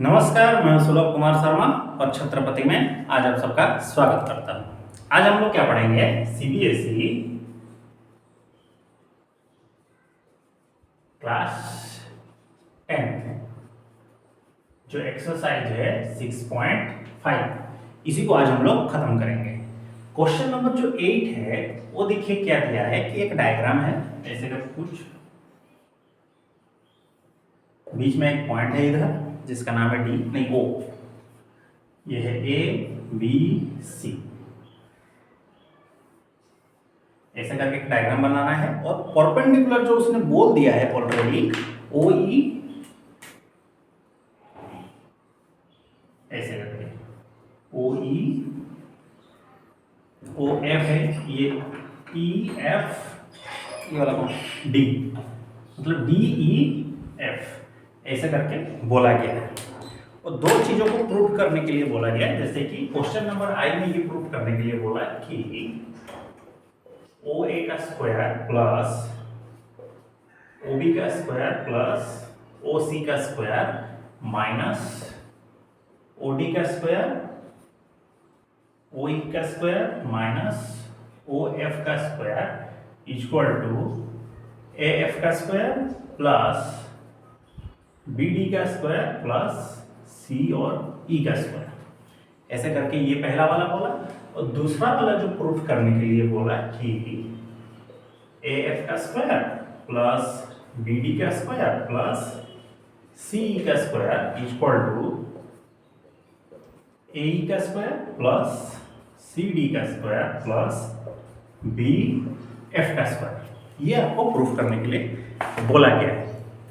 नमस्कार, मैं सुलभ कुमार शर्मा और छत्रपति में आज आप सबका स्वागत करता हूं। आज हम लोग क्या पढ़ेंगे? सीबीएसई क्लास 10 जो एक्सरसाइज है 6.5 इसी को आज हम लोग खत्म करेंगे। क्वेश्चन नंबर जो 8 है वो देखिए क्या दिया है कि एक डायग्राम है ऐसे का कुछ, बीच में एक पॉइंट है इधर जिसका नाम है डी नहीं ओ, ये है ए बी सी, ऐसे करके एक डायग्राम बनाना है और परपेंडिकुलर जो उसने बोल दिया है ऑलरेडी ओ ई, ऐसे करके ओ ई ओ एफ है, ये ई एफ, ये वाला कौन डी, मतलब डी ई एफ ऐसे करके बोला गया है। और दो चीजों को प्रूव करने के लिए बोला गया है, जैसे कि क्वेश्चन नंबर आई में ये प्रूव करने के लिए बोला कि ओ ए का स्क्वायर प्लस ओ बी का स्क्वायर प्लस ओ सी का स्क्वायर माइनस ओ डी का स्क्वायर ओ ई का स्क्वायर माइनस ओ एफ का square equal to A F का स्क्वायर प्लस बी डी का स्क्वायर प्लस सी और E का square, ऐसे करके ये पहला वाला बोला। और दूसरा वाला जो प्रूफ करने के लिए बोला कि ए एफ का स्क्वायर प्लस बी डी का स्क्वायर प्लस सी ई का स्क्वायर इक्वल टू ए ई का स्क्वायर प्लस सी डी का स्क्वायर प्लस बी एफ का स्क्वायर, ये आपको प्रूफ करने के लिए बोला गया है।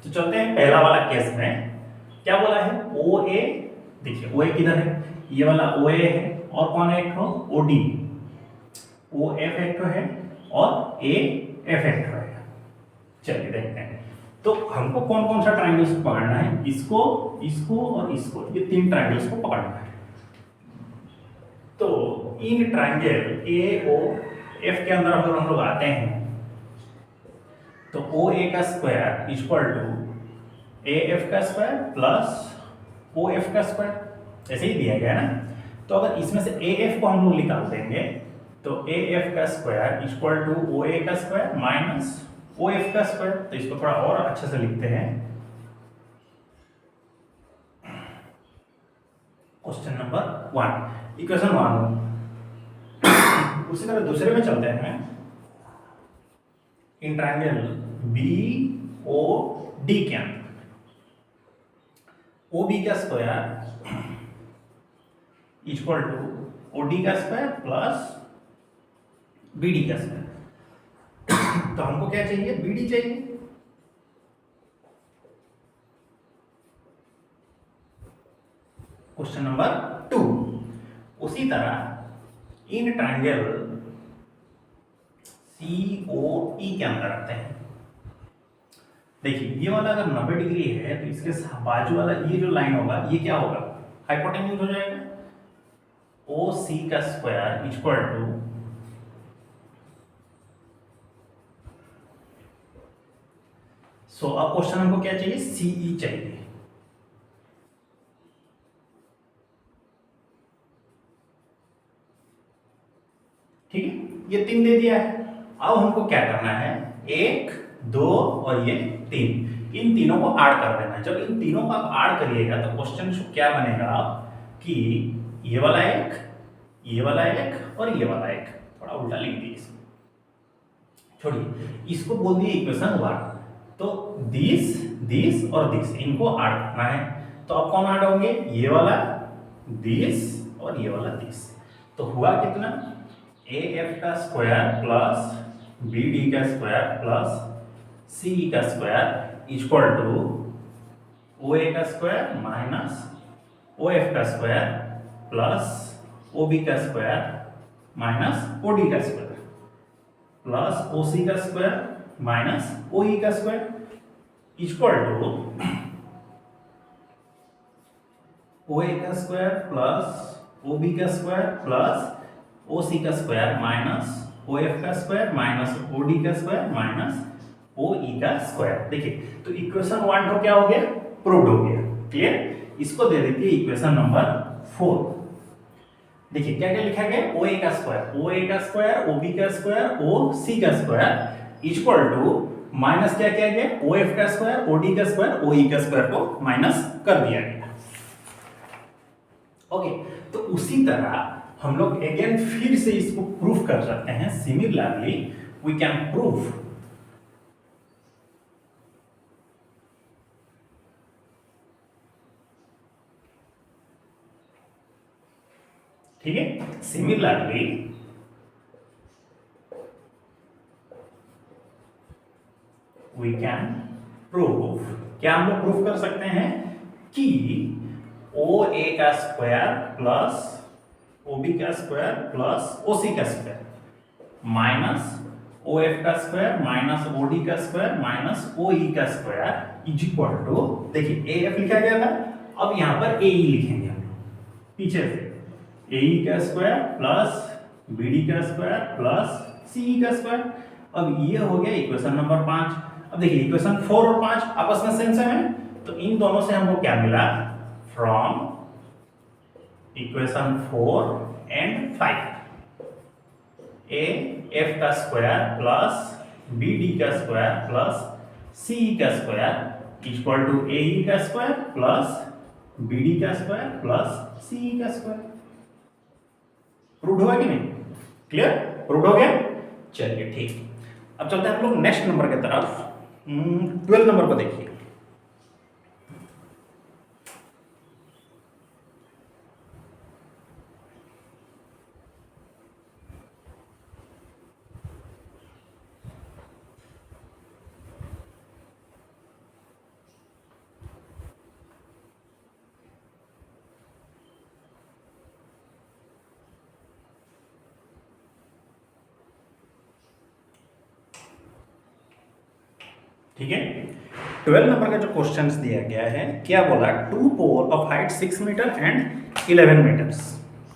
तो चलते हैं पहला वाला केस में, क्या बोला है ओ ए, देखिए ओ ए किधर है, ये वाला ओ ए है और कौन है एक ओ डी, ओ एफ एक है और ए एफ एक है। चलिए देखते हैं तो हमको कौन कौन सा ट्राइंगल्स को पकड़ना है, इसको इसको और इसको, ये तीन ट्राइंगल्स को पकड़ना है। तो in triangle A O F के अंदर अगर हम लोग आते हैं तो ओ ए का square equal to A F का स्क्वायर प्लस ओ एफ का स्क्वायर, ऐसे ही दिया गया है ना। तो अगर इसमें से ए एफ को हम लोग निकाल देंगे तो ए एफ का square equal to O A का स्क्वायर माइनस ओ एफ का स्क्वायर। तो इसको थोड़ा और अच्छे से लिखते हैं, क्वेश्चन नंबर 1 इक्वेशन 1। उसी तरह दूसरे में चलते हैं, in triangle B O D के अंदर ओ बी का square equal to O D का स्क्वायर प्लस बी डी का स्क्वायर। तो हमको क्या चाहिए, बी डी चाहिए। क्वेश्चन नंबर 2 उसी तरह इन ट्रायंगल COE के अंदर आते हैं। देखिए ये वाला अगर 90 डिग्री है तो इसके बाजू वाला ये जो लाइन होगा ये क्या होगा, हाइपोटेन्यूज हो जाएगा। OC का स्क्वायर इक्वल टू अब क्वेश्चन हमको क्या चाहिए, CE चाहिए। ठीक है, ये 3 दे दिया है। अब हमको क्या करना है, 1 2 और ये 3, इन तीनों को ऐड कर देना है। जब इन तीनों को आप ऐड करिएगा तो क्वेश्चन क्या बनेगा कि ये वाला एक, ये वाला एक और ये वाला एक, थोड़ा उल्टा लिख दिए इसको, छोड़िए इसको बोल दिए इक्वेशन 1। तो दिस दिस और दिस इनको ऐड करना है। तो अब कौन ऐड होंगे, ये वाला दिस और ये वाला दिस। तो हुआ कितना, ए एफ का स्क्वायर प्लस बी डी का स्क्वायर प्लस सी का square equal to O A का स्क्वायर माइनस ओ एफ का स्क्वायर प्लस ओ बी का स्क्वायर माइनस ओ डी का स्क्वायर प्लस ओ सी का स्क्वायर माइनस ओ ई का square equal to O A का square plus O B का square plus O C का square minus O F का square minus O D का square minus ओ E का square. देखिए तो इक्वेशन 1 तो क्या हो गया, प्रूव्ड हो गया। क्लियर, इसको दे देती है इक्वेशन नंबर 4। देखिए क्या क्या लिखा गया, ओ ए का स्क्वायर ओ बी का स्क्वायर ओ सी का स्क्वायर इक्वल टू माइनस क्या किया गया, ओ एफ का स्क्वायर ओ डी का स्क्वायर ओ ई का स्क्वायर को माइनस कर दिया गया। ओके, तो उसी तरह हम लोग अगेन फिर से इसको प्रूफ कर सकते हैं। सिमिलरली वी कैन प्रूफ ठीक है, सिमिलरली वी कैन प्रूफ, क्या हम लोग प्रूफ कर सकते हैं कि ओ ए का स्क्वायर प्लस ओ बी का स्क्वायर प्लस ओ सी का स्क्वायर माइनस ओ एफ का स्क्वायर माइनस ओ डी का स्क्वायर माइनस ओ ई का स्क्वायर इज इक्वल टू, देखिए ए एफ लिखा गया था, अब यहां पर ए ई लिखेंगे हम लोग पीछे से, ए ई का स्क्वायर प्लस बी डी का स्क्वायर प्लस सी ई का स्क्वायर। अब ये हो गया इक्वेशन नंबर 5। अब देखिए इक्वेशन 4 और 5 आपस में सेम है, तो इन दोनों से हमको क्या मिला, from equation 4 and 5 A F का स्क्वायर प्लस बी डी का स्क्वायर प्लस सी का स्क्वायर इक्वल टू ए ई का स्क्वायर प्लस बी डी का स्क्वायर प्लस सी का स्क्वायर। प्रूव हुआ कि नहीं, क्लियर, प्रूव हो गया। चलिए ठीक, अब चलते हैं हम लोग नेक्स्ट नंबर की तरफ। 12 नंबर को देखिए। ठीक है, 12 नंबर का जो क्वेश्चंस दिया गया है, क्या बोला, two pole of height 6 metre and 11 metres.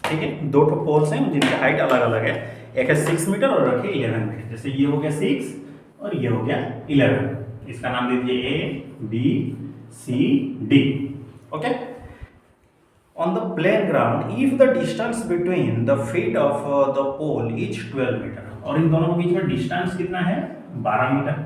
ठीक है, दो ठो पोल्स हैं जिनकी हाइट अलग अलग है, एक है 6 मीटर और एक है 11 मीटर। जैसे ये हो गया 6 और ये हो गया 11, इसका नाम दे दिए A B C D. Okay, on the plane ground if the distance between the feet of the pole is 12 metre, और इन दोनों के बीच में डिस्टेंस कितना है, 12 मीटर।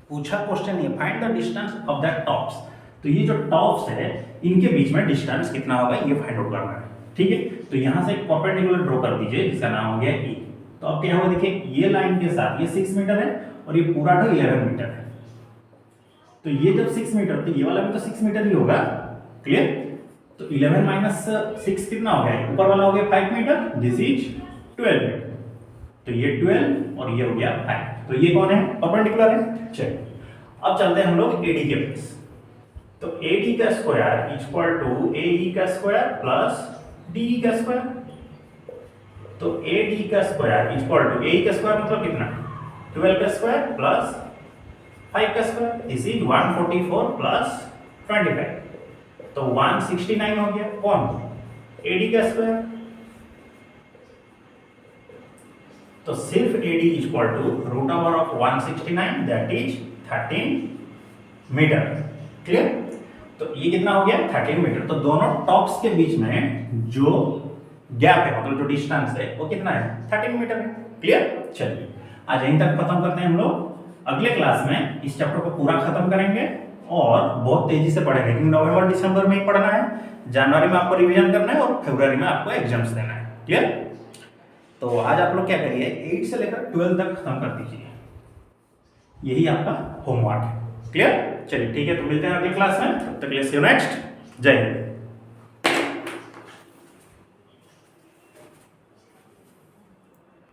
पूछा क्वेश्चन ये, find the distance of that tops, तो ये जो टॉप्स है इनके बीच में डिस्टेंस कितना होगा ये फाइंड आउट करना है। ठीक है, तो यहां से एक परपेंडिकुलर ड्रॉ कर दीजिए जिसका नाम हो गया ई। तो अब क्या होगा, देखिए ये लाइन के साथ ये 6 मीटर है और ये पूरा तो 11 मीटर है, तो ये जब 6 मीटर तो ये वाला भी तो 6 मीटर ही होगा। क्लियर, तो 11 माइनस 6 कितना हो गया, ऊपर वाला हो गया 5 मीटर, दिस इज 12 मीटर, तो ये 12 और ये हो गया 5, तो ये कौन है, परपेंडिकुलर है। चलिए अब चलते हैं हम लोग एडी के पास। तो एडी का स्क्वायर इक्वल टू एई का स्क्वायर प्लस डी का स्क्वायर, तो एडी का स्क्वायर इक्वल टू एई का स्क्वायर मतलब कितना, 12 का स्क्वायर प्लस 5 का स्क्वायर, दिस इज 144 प्लस 25, तो 169 हो गया। कौन, एडी का स्क्वायर, तो सिर्फ AD equal to root over of 169 that is 13 metre. Clear, तो ये कितना हो गया 13 मीटर, तो दोनों टॉप्स के बीच में जो गैप है मतलब जो डिस्टेंस है वो कितना है, 13 मीटर है। क्लियर, चलिए आज यहीं तक खत्म करते हैं हम लोग। अगले क्लास में इस चैप्टर को पूरा खत्म करेंगे और बहुत तेजी से पढ़ेंगे, क्योंकि नवंबर दिसंबर में ही पढ़ना है, जनवरी में आपको रिवीजन करना है और फरवरी में आपको एग्जाम्स देना है। क्लियर, तो आज आप लोग क्या करिए, 8 से लेकर 12 तक खत्म कर दीजिए, यही आपका होमवर्क है। क्लियर, चलिए ठीक है, तो मिलते हैं अगली क्लास में, तब तक के लिए सी यू नेक्स्ट, जय हिंद।